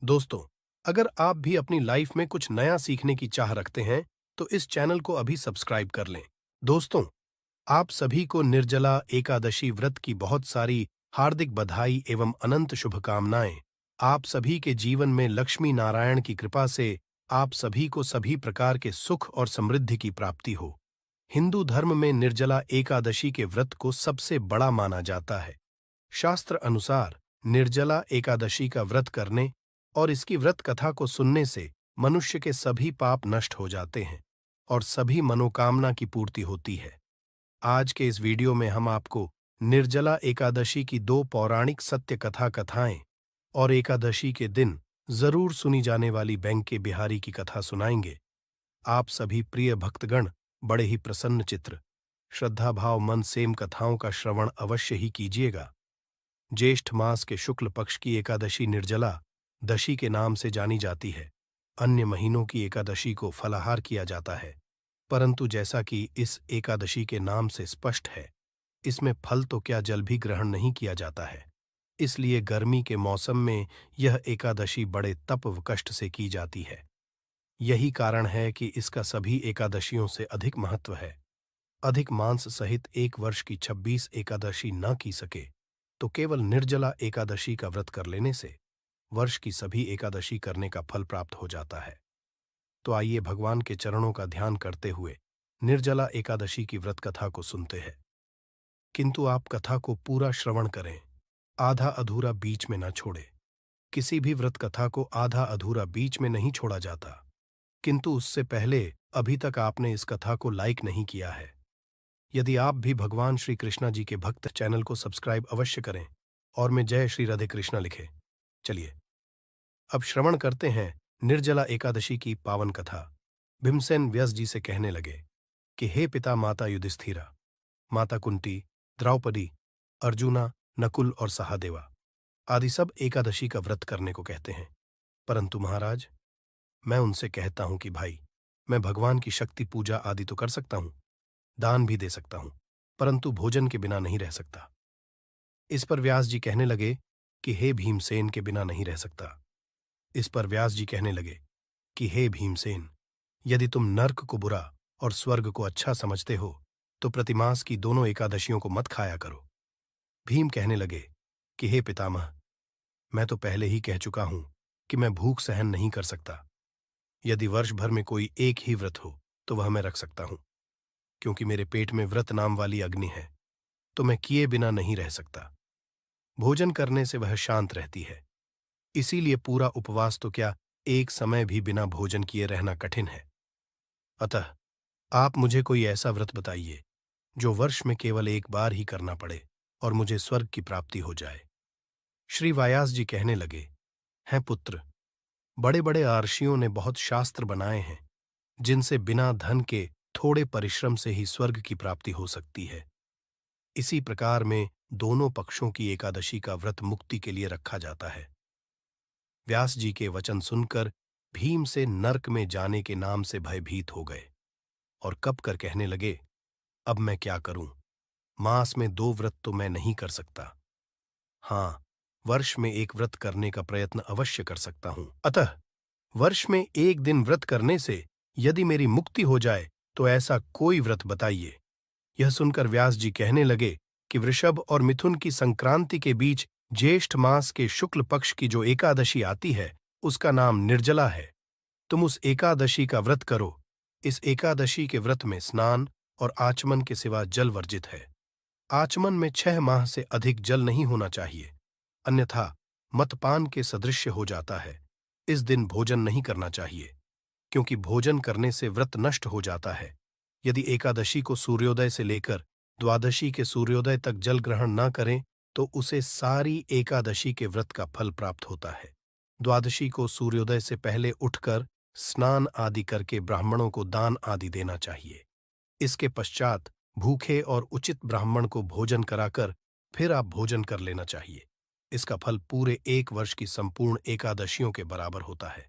दोस्तों, अगर आप भी अपनी लाइफ में कुछ नया सीखने की चाह रखते हैं, तो इस चैनल को अभी सब्सक्राइब कर लें। दोस्तों, आप सभी को निर्जला एकादशी व्रत की बहुत सारी हार्दिक बधाई एवं अनंत शुभकामनाएं। आप सभी के जीवन में लक्ष्मी नारायण की कृपा से आप सभी को सभी प्रकार के सुख और समृद्धि की प्राप्ति हो। हिंदू धर्म में निर्जला एकादशी के व्रत को सबसे बड़ा माना जाता है। शास्त्र अनुसार निर्जला एकादशी का व्रत करने और इसकी व्रत कथा को सुनने से मनुष्य के सभी पाप नष्ट हो जाते हैं और सभी मनोकामना की पूर्ति होती है। आज के इस वीडियो में हम आपको निर्जला एकादशी की दो पौराणिक सत्य कथा कथाएं और एकादशी के दिन जरूर सुनी जाने वाली बैंके बिहारी की कथा सुनाएंगे। आप सभी प्रिय भक्तगण बड़े ही प्रसन्न चित्र, श्रद्धा भाव मन सेम कथाओं का श्रवण अवश्य ही कीजिएगा। ज्येष्ठ मास के शुक्ल पक्ष की एकादशी निर्जला दशी के नाम से जानी जाती है। अन्य महीनों की एकादशी को फलाहार किया जाता है, परंतु जैसा कि इस एकादशी के नाम से स्पष्ट है, इसमें फल तो क्या जल भी ग्रहण नहीं किया जाता है। इसलिए गर्मी के मौसम में यह एकादशी बड़े तप व कष्ट से की जाती है। यही कारण है कि इसका सभी एकादशियों से अधिक महत्व है। अधिक मांस सहित एक वर्ष की 26 एकादशी न की सके तो केवल निर्जला एकादशी का व्रत कर लेने से वर्ष की सभी एकादशी करने का फल प्राप्त हो जाता है। तो आइए भगवान के चरणों का ध्यान करते हुए निर्जला एकादशी की व्रत कथा को सुनते हैं। किंतु आप कथा को पूरा श्रवण करें, आधा अधूरा बीच में न छोड़े। किसी भी व्रत कथा को आधा अधूरा बीच में नहीं छोड़ा जाता। किंतु उससे पहले अभी तक आपने इस कथा को लाइक नहीं किया है। यदि आप भी भगवान श्री कृष्णा जी के भक्त, चैनल को सब्सक्राइब अवश्य करें और में जय श्री राधे कृष्णा लिखें। चलिए अब श्रवण करते हैं निर्जला एकादशी की पावन कथा। भीमसेन व्यास जी से कहने लगे कि हे पिता माता युधिष्ठिरा, माता कुंती, द्रौपदी, अर्जुना, नकुल और सहादेवा आदि सब एकादशी का व्रत करने को कहते हैं। परंतु महाराज, मैं उनसे कहता हूं कि भाई, मैं भगवान की शक्ति पूजा आदि तो कर सकता हूं, दान भी दे सकता हूं, परंतु भोजन के बिना नहीं रह सकता। इस पर व्यास जी कहने लगे कि हे भीमसेन, के बिना नहीं रह सकता। इस पर व्यास जी कहने लगे कि हे भीमसेन, यदि तुम नर्क को बुरा और स्वर्ग को अच्छा समझते हो तो प्रतिमास की दोनों एकादशियों को मत खाया करो। भीम कहने लगे कि हे पितामह, मैं तो पहले ही कह चुका हूं कि मैं भूख सहन नहीं कर सकता। यदि वर्ष भर में कोई एक ही व्रत हो तो वह मैं रख सकता हूं, क्योंकि मेरे पेट में व्रत नाम वाली अग्नि है, तो मैं किए बिना नहीं रह सकता। भोजन करने से वह शांत रहती है, इसीलिए पूरा उपवास तो क्या, एक समय भी बिना भोजन किए रहना कठिन है। अतः आप मुझे कोई ऐसा व्रत बताइए जो वर्ष में केवल एक बार ही करना पड़े और मुझे स्वर्ग की प्राप्ति हो जाए। श्री व्यास जी कहने लगे, हैं पुत्र, बड़े बड़े आर्षियों ने बहुत शास्त्र बनाए हैं जिनसे बिना धन के थोड़े परिश्रम से ही स्वर्ग की प्राप्ति हो सकती है। इसी प्रकार में दोनों पक्षों की एकादशी का व्रत मुक्ति के लिए रखा जाता है। व्यास जी के वचन सुनकर भीम से नरक में जाने के नाम से भयभीत हो गए और कब कर कहने लगे, अब मैं क्या करूं? मास में 2 व्रत तो मैं नहीं कर सकता। हाँ, वर्ष में एक व्रत करने का प्रयत्न अवश्य कर सकता हूं। अतः वर्ष में एक दिन व्रत करने से यदि मेरी मुक्ति हो जाए तो ऐसा कोई व्रत बताइए। यह सुनकर व्यास जी कहने लगे कि वृषभ और मिथुन की संक्रांति के बीच ज्येष्ठ मास के शुक्ल पक्ष की जो एकादशी आती है उसका नाम निर्जला है। तुम उस एकादशी का व्रत करो। इस एकादशी के व्रत में स्नान और आचमन के सिवा जल वर्जित है। आचमन में 6 माह से अधिक जल नहीं होना चाहिए, अन्यथा मतपान के सदृश्य हो जाता है। इस दिन भोजन नहीं करना चाहिए, क्योंकि भोजन करने से व्रत नष्ट हो जाता है। यदि एकादशी को सूर्योदय से लेकर द्वादशी के सूर्योदय तक जल ग्रहण न करें तो उसे सारी एकादशी के व्रत का फल प्राप्त होता है। द्वादशी को सूर्योदय से पहले उठकर स्नान आदि करके ब्राह्मणों को दान आदि देना चाहिए। इसके पश्चात भूखे और उचित ब्राह्मण को भोजन कराकर फिर आप भोजन कर लेना चाहिए। इसका फल पूरे एक वर्ष की संपूर्ण एकादशियों के बराबर होता है।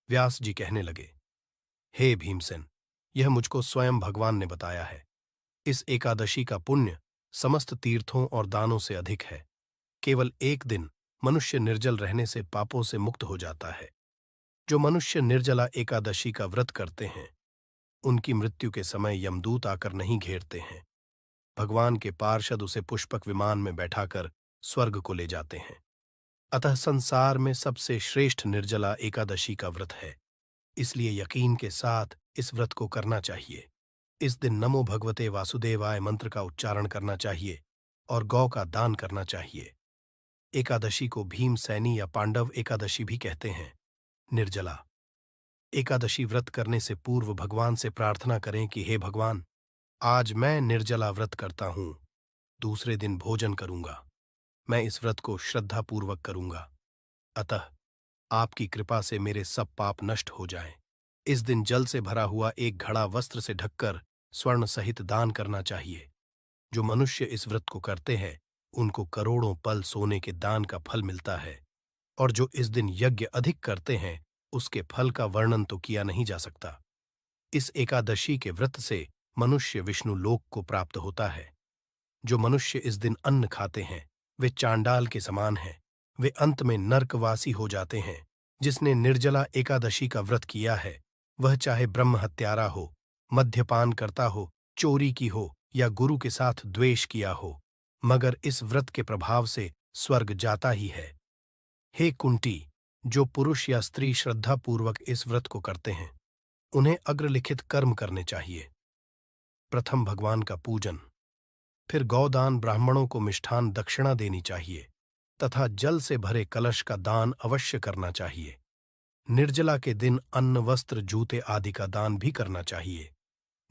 व्यास जी कहने लगे, हे भीमसेन, यह मुझको स्वयं भगवान ने बताया है। इस एकादशी का पुण्य समस्त तीर्थों और दानों से अधिक है। केवल एक दिन मनुष्य निर्जल रहने से पापों से मुक्त हो जाता है। जो मनुष्य निर्जला एकादशी का व्रत करते हैं, उनकी मृत्यु के समय यमदूत आकर नहीं घेरते हैं। भगवान के पार्षद उसे पुष्पक विमान में बैठाकर स्वर्ग को ले जाते हैं। अतः संसार में सबसे श्रेष्ठ निर्जला एकादशी का व्रत है। इसलिए यकीन के साथ इस व्रत को करना चाहिए। इस दिन नमो भगवते वासुदेवाय मंत्र का उच्चारण करना चाहिए और गौ का दान करना चाहिए। एकादशी को भीम सैनी या पांडव एकादशी भी कहते हैं। निर्जला एकादशी व्रत करने से पूर्व भगवान से प्रार्थना करें कि हे भगवान, आज मैं निर्जला व्रत करता हूं। दूसरे दिन भोजन करूंगा। मैं इस व्रत को श्रद्धापूर्वक करूंगा। अतः आपकी कृपा से मेरे सब पाप नष्ट हो जाएं। इस दिन जल से भरा हुआ एक घड़ा वस्त्र से ढककर स्वर्ण सहित दान करना चाहिए। जो मनुष्य इस व्रत को करते हैं, उनको करोड़ों पल सोने के दान का फल मिलता है। और जो इस दिन यज्ञ अधिक करते हैं, उसके फल का वर्णन तो किया नहीं जा सकता। इस एकादशी के व्रत से मनुष्य विष्णु लोक को प्राप्त होता है। जो मनुष्य इस दिन अन्न खाते हैं, वे चांडाल के समान हैं। वे अंत में नरकवासी हो जाते हैं। जिसने निर्जला एकादशी का व्रत किया है, वह चाहे ब्रह्म हत्यारा हो, मद्यपान करता हो, चोरी की हो या गुरु के साथ द्वेष किया हो, मगर इस व्रत के प्रभाव से स्वर्ग जाता ही है। हे कुंती, जो पुरुष या स्त्री श्रद्धापूर्वक इस व्रत को करते हैं, उन्हें अग्रलिखित कर्म करने चाहिए। प्रथम भगवान का पूजन, फिर गौदान, ब्राह्मणों को मिष्ठान दक्षिणा देनी चाहिए तथा जल से भरे कलश का दान अवश्य करना चाहिए। निर्जला के दिन अन्न, वस्त्र, जूते आदि का दान भी करना चाहिए।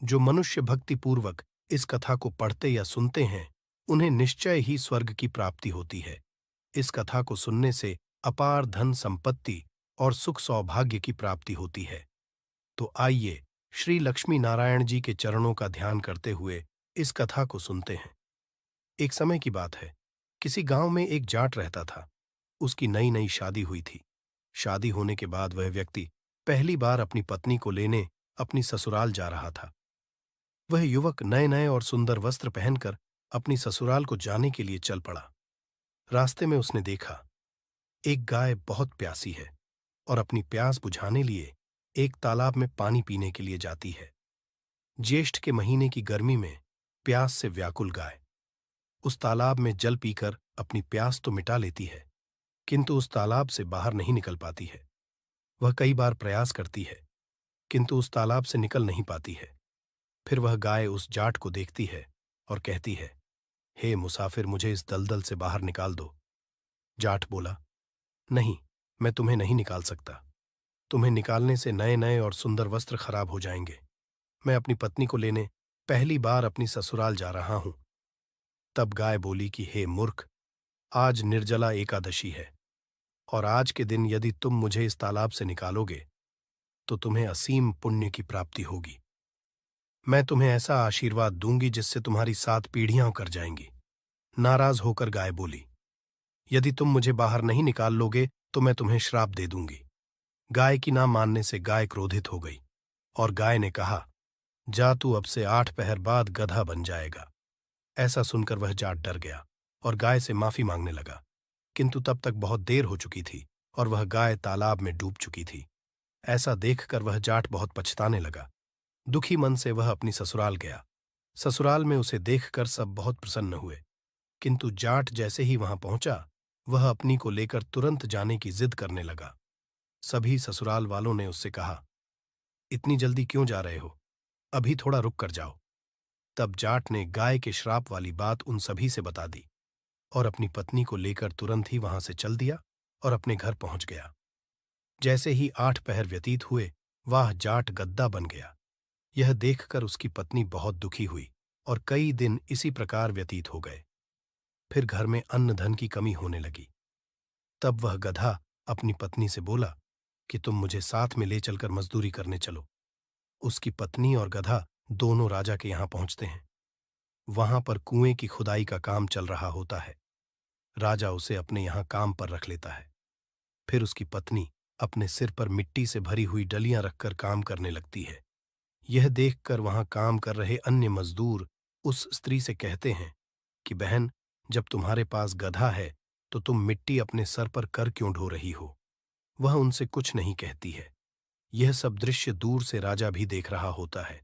जो मनुष्य भक्तिपूर्वक इस कथा को पढ़ते या सुनते हैं, उन्हें निश्चय ही स्वर्ग की प्राप्ति होती है। इस कथा को सुनने से अपार धन संपत्ति और सुख सौभाग्य की प्राप्ति होती है। तो आइए श्री लक्ष्मी नारायण जी के चरणों का ध्यान करते हुए इस कथा को सुनते हैं। एक समय की बात है, किसी गांव में एक जाट रहता था। उसकी नई नई शादी हुई थी। शादी होने के बाद वह व्यक्ति पहली बार अपनी पत्नी को लेने अपनी ससुराल जा रहा था। वह युवक नए नए और सुंदर वस्त्र पहनकर अपनी ससुराल को जाने के लिए चल पड़ा। रास्ते में उसने देखा, एक गाय बहुत प्यासी है और अपनी प्यास बुझाने लिए एक तालाब में पानी पीने के लिए जाती है। ज्येष्ठ के महीने की गर्मी में प्यास से व्याकुल गाय उस तालाब में जल पीकर अपनी प्यास तो मिटा लेती है, किंतु उस तालाब से बाहर नहीं निकल पाती है। वह कई बार प्रयास करती है, किंतु उस तालाब से निकल नहीं पाती है। फिर वह गाय उस जाट को देखती है और कहती है, हे मुसाफिर, मुझे इस दलदल से बाहर निकाल दो। जाट बोला, नहीं, मैं तुम्हें नहीं निकाल सकता। तुम्हें निकालने से नए नए और सुंदर वस्त्र खराब हो जाएंगे। मैं अपनी पत्नी को लेने पहली बार अपनी ससुराल जा रहा हूं। तब गाय बोली कि हे मूर्ख, आज निर्जला एकादशी है और आज के दिन यदि तुम मुझे इस तालाब से निकालोगे तो तुम्हें असीम पुण्य की प्राप्ति होगी। मैं तुम्हें ऐसा आशीर्वाद दूंगी जिससे तुम्हारी 7 पीढ़ियां कर जाएंगी। नाराज होकर गाय बोली, यदि तुम मुझे बाहर नहीं निकाल लोगे तो मैं तुम्हें श्राप दे दूंगी। गाय की ना मानने से गाय क्रोधित हो गई और गाय ने कहा, जा तू अब से 8 पहर बाद गधा बन जाएगा। ऐसा सुनकर वह जाट डर गया और गाय से माफी मांगने लगा, किंतु तब तक बहुत देर हो चुकी थी और वह गाय तालाब में डूब चुकी थी। ऐसा देखकर वह जाट बहुत पछताने लगा। दुखी मन से वह अपनी ससुराल गया। ससुराल में उसे देखकर सब बहुत प्रसन्न हुए, किंतु जाट जैसे ही वहां पहुंचा, वह अपनी को लेकर तुरंत जाने की जिद करने लगा। सभी ससुराल वालों ने उससे कहा, इतनी जल्दी क्यों जा रहे हो? अभी थोड़ा रुक कर जाओ। तब जाट ने गाय के श्राप वाली बात उन सभी से बता दी और अपनी पत्नी को लेकर तुरंत ही वहां से चल दिया और अपने घर पहुंच गया। जैसे ही 8 पहर व्यतीत हुए, वह जाट गद्दा बन गया। यह देखकर उसकी पत्नी बहुत दुखी हुई और कई दिन इसी प्रकार व्यतीत हो गए। फिर घर में अन्न धन की कमी होने लगी। तब वह गधा अपनी पत्नी से बोला कि तुम मुझे साथ में ले चलकर मजदूरी करने चलो। उसकी पत्नी और गधा दोनों राजा के यहां पहुंचते हैं। वहां पर कुएं की खुदाई का काम चल रहा होता है। राजा उसे अपने यहां काम पर रख लेता है। फिर उसकी पत्नी अपने सिर पर मिट्टी से भरी हुई डलियां रखकर काम करने लगती है। यह देखकर वहां काम कर रहे अन्य मजदूर उस स्त्री से कहते हैं कि बहन, जब तुम्हारे पास गधा है तो तुम मिट्टी अपने सर पर कर क्यों ढो रही हो? वह उनसे कुछ नहीं कहती है। यह सब दृश्य दूर से राजा भी देख रहा होता है।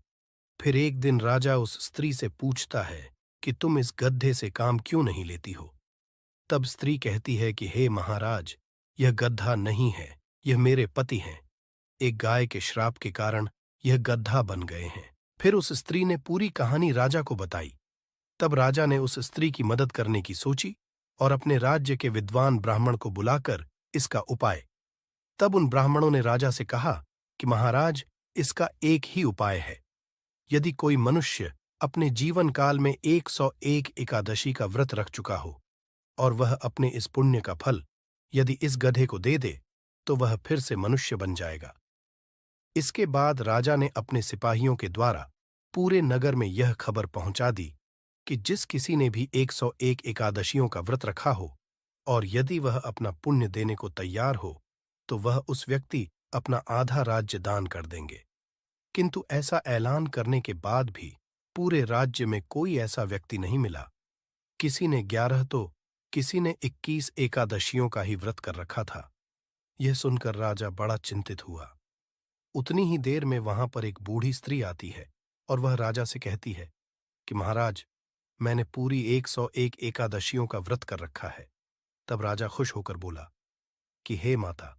फिर एक दिन राजा उस स्त्री से पूछता है कि तुम इस गड्ढे से काम क्यों नहीं लेती हो? तब स्त्री कहती है कि हे महाराज, यह गड्ढा नहीं है, यह मेरे पति हैं। एक गाय के श्राप के कारण यह गड्ढा बन गए हैं। फिर उस स्त्री ने पूरी कहानी राजा को बताई। तब राजा ने उस स्त्री की मदद करने की सोची और अपने राज्य के विद्वान ब्राह्मण को बुलाकर इसका उपाय। तब उन ब्राह्मणों ने राजा से कहा कि महाराज, इसका एक ही उपाय है। यदि कोई मनुष्य अपने जीवन काल में 101 एकादशी का व्रत रख चुका हो और वह अपने इस पुण्य का फल यदि इस गधे को दे दे, तो वह फिर से मनुष्य बन जाएगा। इसके बाद राजा ने अपने सिपाहियों के द्वारा पूरे नगर में यह खबर पहुंचा दी कि जिस किसी ने भी 101 एकादशियों का व्रत रखा हो और यदि वह अपना पुण्य देने को तैयार हो, तो वह उस व्यक्ति अपना आधा राज्य दान कर देंगे। किंतु ऐसा ऐलान करने के बाद भी पूरे राज्य में कोई ऐसा व्यक्ति नहीं मिला। किसी ने 11 तो किसी ने 21 एकादशियों का ही व्रत कर रखा था। यह सुनकर राजा बड़ा चिंतित हुआ। उतनी ही देर में वहां पर एक बूढ़ी स्त्री आती है और वह राजा से कहती है कि महाराज, मैंने पूरी 101 एकादशियों का व्रत कर रखा है। तब राजा खुश होकर बोला कि हे माता,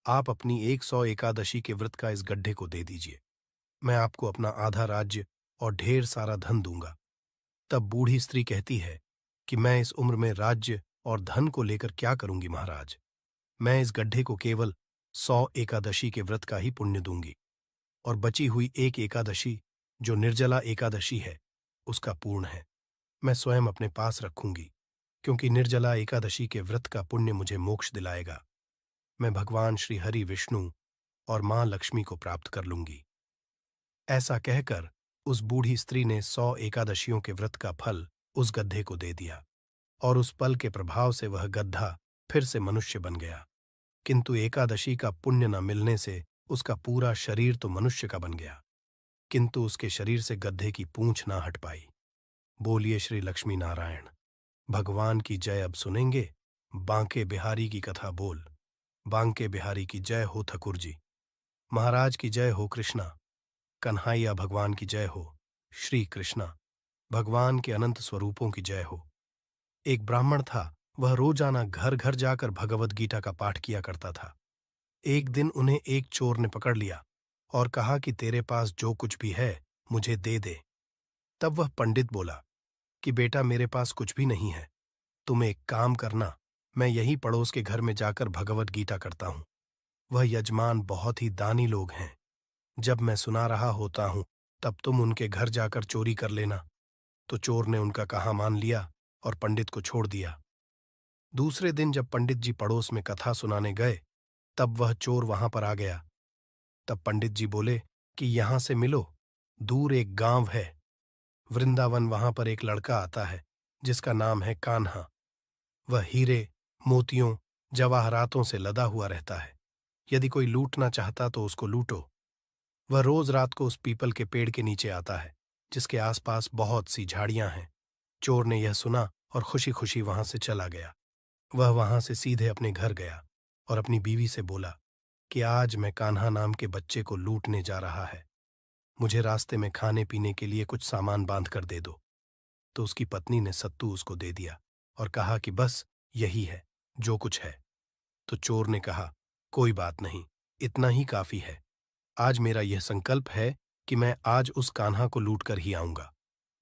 आप अपनी 100 एकादशी के व्रत का इस गड्ढे को दे दीजिए। मैं आपको अपना आधा राज्य और ढेर सारा धन दूंगा। तब बूढ़ी स्त्री कहती है कि मैं इस उम्र में राज्य और धन को लेकर क्या करूंगी महाराज। मैं इस गड्ढे को केवल 100 एकादशी के व्रत का ही पुण्य दूंगी और बची हुई एक एकादशी, जो निर्जला एकादशी है, उसका पूर्ण है मैं स्वयं अपने पास रखूंगी, क्योंकि निर्जला एकादशी के व्रत का पुण्य मुझे मोक्ष दिलाएगा। मैं भगवान श्री हरि विष्णु और मां लक्ष्मी को प्राप्त कर लूंगी। ऐसा कहकर उस बूढ़ी स्त्री ने 100 एकादशियों के व्रत का फल उस गड्ढे को दे दिया और उस पल के प्रभाव से वह गड्ढा फिर से मनुष्य बन गया। किंतु एकादशी का पुण्य न मिलने से उसका पूरा शरीर तो मनुष्य का बन गया, किंतु उसके शरीर से गड्ढे की पूंछ ना हट पाई। बोलिए श्री लक्ष्मी नारायण भगवान की जय। अब सुनेंगे बांके बिहारी की कथा बोल। बांके बिहारी की जय हो ठकुर जी महाराज की जय हो। कृष्णा कन्हैया भगवान की जय हो। श्री कृष्णा भगवान के अनंत स्वरूपों की जय हो। एक ब्राह्मण था, वह रोजाना घर घर जाकर भगवद गीता का पाठ किया करता था। एक दिन उन्हें एक चोर ने पकड़ लिया और कहा कि तेरे पास जो कुछ भी है मुझे दे दे। तब वह पंडित बोला कि बेटा, मेरे पास कुछ भी नहीं है, तुम एक काम करना, मैं यही पड़ोस के घर में जाकर भगवद गीता करता हूं। वह यजमान बहुत ही दानी लोग हैं। जब मैं सुना रहा होता हूं तब तुम उनके घर जाकर चोरी कर लेना। तो चोर ने उनका कहा मान लिया और पंडित को छोड़ दिया। दूसरे दिन जब पंडित जी पड़ोस में कथा सुनाने गए, तब वह चोर वहां पर आ गया। तब पंडित जी बोले कि यहां से मिलो, दूर एक गांव है, वृंदावन, वहां पर एक लड़का आता है जिसका नाम है कान्हा। वह हीरे, मोतियों, जवाहरातों से लदा हुआ रहता है। यदि कोई लूटना चाहता तो उसको लूटो। वह रोज रात को उस पीपल के पेड़ के नीचे आता है जिसके आसपास बहुत सी झाड़ियां हैं। चोर ने यह सुना और खुशी खुशी वहां से चला गया। वह वहां से सीधे अपने घर गया और अपनी बीवी से बोला कि आज मैं कान्हा नाम के बच्चे को लूटने जा रहा है, मुझे रास्ते में खाने पीने के लिए कुछ सामान बांध कर दे दो। तो उसकी पत्नी ने सत्तू उसको दे दिया और कहा कि बस यही है जो कुछ है। तो चोर ने कहा कोई बात नहीं, इतना ही काफी है। आज मेरा यह संकल्प है कि मैं आज उस कान्हा को लूट कर ही आऊंगा।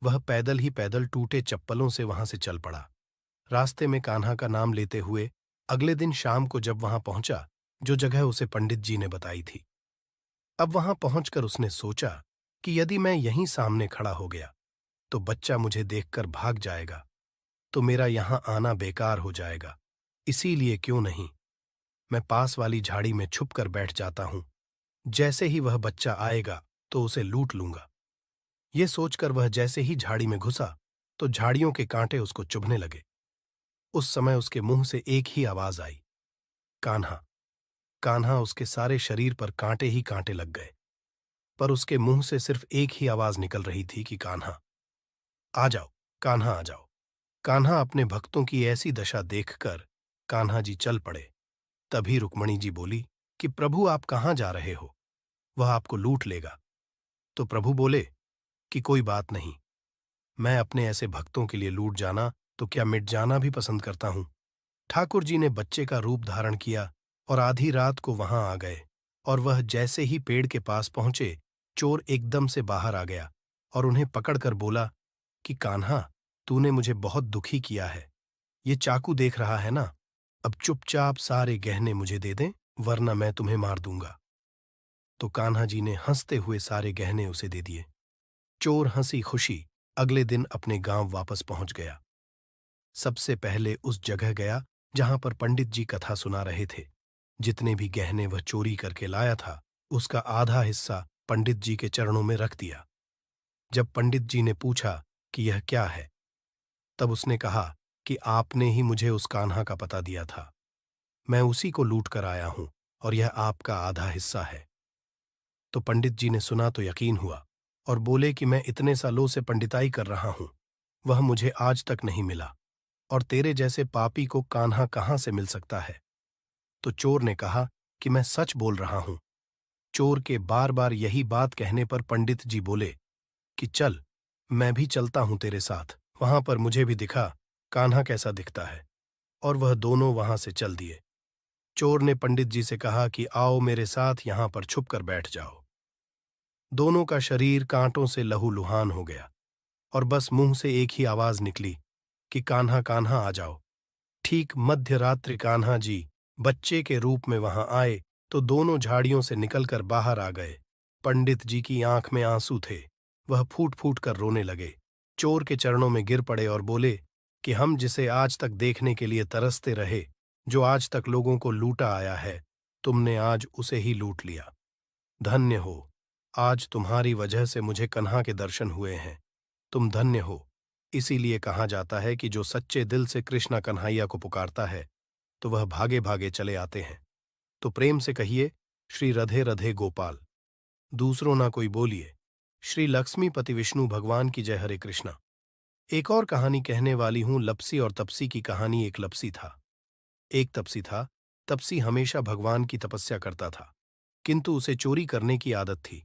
वह पैदल ही पैदल टूटे चप्पलों से वहां से चल पड़ा। रास्ते में कान्हा का नाम लेते हुए अगले दिन शाम को जब वहां पहुंचा, जो जगह उसे पंडित जी ने बताई थी, अब वहां पहुंचकर उसने सोचा कि यदि मैं यहीं सामने खड़ा हो गया तो बच्चा मुझे देखकर भाग जाएगा, तो मेरा यहां आना बेकार हो जाएगा। इसीलिए क्यों नहीं, मैं पास वाली झाड़ी में छुप कर बैठ जाता हूं। जैसे ही वह बच्चा आएगा तो उसे लूट लूंगा। ये सोचकर वह जैसे ही झाड़ी में घुसा तो झाड़ियों के कांटे उसको चुभने लगे। उस समय उसके मुंह से एक ही आवाज आई, कान्हा। कान्हा, उसके सारे शरीर पर कांटे ही कांटे लग गए, पर उसके मुंह से सिर्फ एक ही आवाज निकल रही थी कि कान्हा आ जाओ, कान्हा आ जाओ। कान्हा अपने भक्तों की ऐसी दशा देखकर कान्हा जी चल पड़े। तभी रुक्मणी जी बोली कि प्रभु आप कहाँ जा रहे हो, वह आपको लूट लेगा। तो प्रभु बोले कि कोई बात नहीं, मैं अपने ऐसे भक्तों के लिए लूट जाना तो क्या मिट जाना भी पसंद करता हूं। ठाकुर जी ने बच्चे का रूप धारण किया और आधी रात को वहां आ गए, और वह जैसे ही पेड़ के पास पहुंचे, चोर एकदम से बाहर आ गया और उन्हें पकड़कर बोला कि कान्हा, तूने मुझे बहुत दुखी किया है। ये चाकू देख रहा है ना, अब चुपचाप सारे गहने मुझे दे दें, वरना मैं तुम्हें मार दूंगा। तो कान्हा जी ने हंसते हुए सारे गहने उसे दे दिए। चोर हंसी खुशी अगले दिन अपने गांव वापस पहुंच गया। सबसे पहले उस जगह गया जहां पर पंडित जी कथा सुना रहे थे। जितने भी गहने वह चोरी करके लाया था, उसका आधा हिस्सा पंडित जी के चरणों में रख दिया। जब पंडित जी ने पूछा कि यह क्या है, तब उसने कहा कि आपने ही मुझे उस कान्हा का पता दिया था। मैं उसी को लूट कर आया हूं और यह आपका आधा हिस्सा है। तो पंडित जी ने सुना तो यकीन हुआ और बोले कि मैं इतने सालों से पंडिताई कर रहा हूं, वह मुझे आज तक नहीं मिला, और तेरे जैसे पापी को कान्हा कहां से मिल सकता है। तो चोर ने कहा कि मैं सच बोल रहा हूं। चोर के बार बार यही बात कहने पर पंडित जी बोले कि चल, मैं भी चलता हूं तेरे साथ, वहां पर मुझे भी दिखा कान्हा कैसा दिखता है। और वह दोनों वहां से चल दिए। चोर ने पंडित जी से कहा कि आओ मेरे साथ यहां पर छुप कर बैठ जाओ। दोनों का शरीर कांटों से लहूलुहान हो गया और बस मुंह से एक ही आवाज निकली कि कान्हा कान्हा आ जाओ। ठीक मध्य रात्रि कान्हा जी बच्चे के रूप में वहां आए तो दोनों झाड़ियों से निकलकर बाहर आ गए। पंडित जी की आंख में आंसू थे, वह फूट फूट कर रोने लगे। चोर के चरणों में गिर पड़े और बोले कि हम जिसे आज तक देखने के लिए तरसते रहे, जो आज तक लोगों को लूटा आया है, तुमने आज उसे ही लूट लिया। धन्य हो, आज तुम्हारी वजह से मुझे कन्हा के दर्शन हुए हैं। तुम धन्य हो। इसीलिए कहा जाता है कि जो सच्चे दिल से कृष्णा कन्हैया को पुकारता है, तो वह भागे भागे चले आते हैं। तो प्रेम से कहिए, श्री रधे रधे गोपाल। दूसरों ना कोई बोलिए। श्री लक्ष्मीपति विष्णु भगवान की जय। हरे कृष्णा। एक और कहानी कहने वाली हूं। लपसी और तपसी की कहानी। एक लपसी था, एक तपसी था। तपसी हमेशा भगवान की तपस्या करता था, किंतु उसे चोरी करने की आदत थी।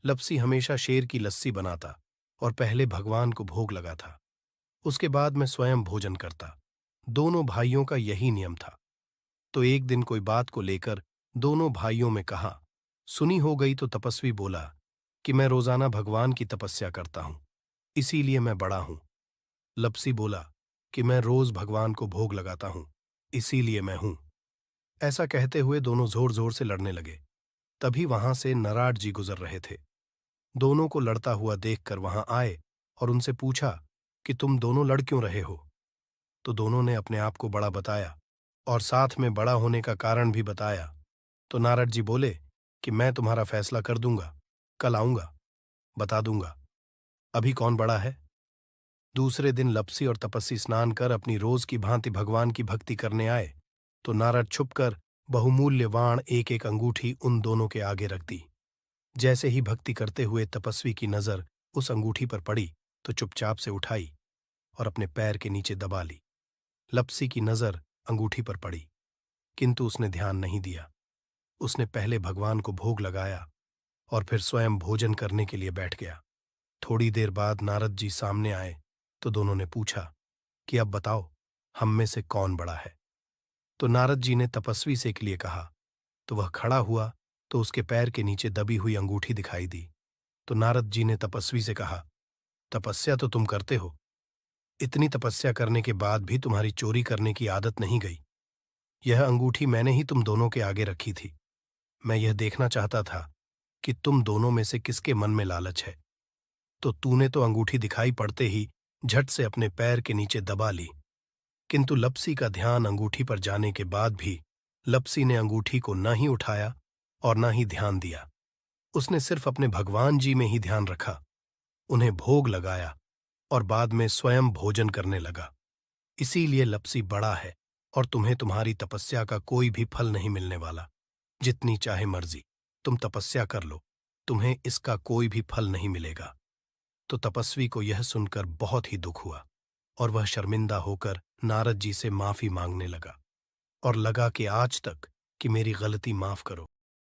लपसी हमेशा शेर की लस्सी बनाता और पहले भगवान को भोग लगा था, उसके बाद मैं स्वयं भोजन करता। दोनों भाइयों का यही नियम था। तो एक दिन कोई बात को लेकर दोनों भाइयों में कहा सुनी हो गई, तो तपस्वी बोला कि मैं रोजाना भगवान की तपस्या करता हूं, इसीलिए मैं बड़ा हूं। लपसी बोला कि मैं रोज भगवान को भोग लगाता हूं, इसीलिए मैं हूं। ऐसा कहते हुए दोनों जोर जोर से लड़ने लगे। तभी वहां से नराट जी गुजर रहे थे। दोनों को लड़ता हुआ देखकर वहां आए और उनसे पूछा कि तुम दोनों लड़ क्यों रहे हो। तो दोनों ने अपने आप को बड़ा बताया और साथ में बड़ा होने का कारण भी बताया। तो नारद जी बोले कि मैं तुम्हारा फैसला कर दूंगा, कल आऊंगा, बता दूंगा अभी कौन बड़ा है। दूसरे दिन लपसी और तपस्वी स्नान कर अपनी रोज की भांति भगवान की भक्ति करने आए। तो नारद छुपकर बहुमूल्य वाण एक एक अंगूठी उन दोनों के आगे रख दी। जैसे ही भक्ति करते हुए तपस्वी की नजर उस अंगूठी पर पड़ी, तो चुपचाप से उठाई और अपने पैर के नीचे दबा ली। लपसी की नजर अंगूठी पर पड़ी, किंतु उसने ध्यान नहीं दिया। उसने पहले भगवान को भोग लगाया और फिर स्वयं भोजन करने के लिए बैठ गया। थोड़ी देर बाद नारद जी सामने आए तो दोनों ने पूछा कि अब बताओ, हम में से कौन बड़ा है। तो नारद जी ने तपस्वी से के लिए कहा। तो वह खड़ा हुआ तो उसके पैर के नीचे दबी हुई अंगूठी दिखाई दी। तो नारद जी ने तपस्वी से कहा, तपस्या तो तुम करते हो, इतनी तपस्या करने के बाद भी तुम्हारी चोरी करने की आदत नहीं गई। यह अंगूठी मैंने ही तुम दोनों के आगे रखी थी। मैं यह देखना चाहता था कि तुम दोनों में से किसके मन में लालच है। तो तूने तो अंगूठी दिखाई पड़ते ही झट से अपने पैर के नीचे दबा ली। किंतु लपसी का ध्यान अंगूठी पर जाने के बाद भी लपसी ने अंगूठी को न ही उठाया और न ही ध्यान दिया। उसने सिर्फ अपने भगवान जी में ही ध्यान रखा, उन्हें भोग लगाया और बाद में स्वयं भोजन करने लगा। इसीलिए लपसी बड़ा है और तुम्हें तुम्हारी तपस्या का कोई भी फल नहीं मिलने वाला। जितनी चाहे मर्जी तुम तपस्या कर लो, तुम्हें इसका कोई भी फल नहीं मिलेगा। तो तपस्वी को यह सुनकर बहुत ही दुख हुआ और वह शर्मिंदा होकर नारद जी से माफी मांगने लगा। और लगा कि आज तक कि मेरी गलती माफ करो।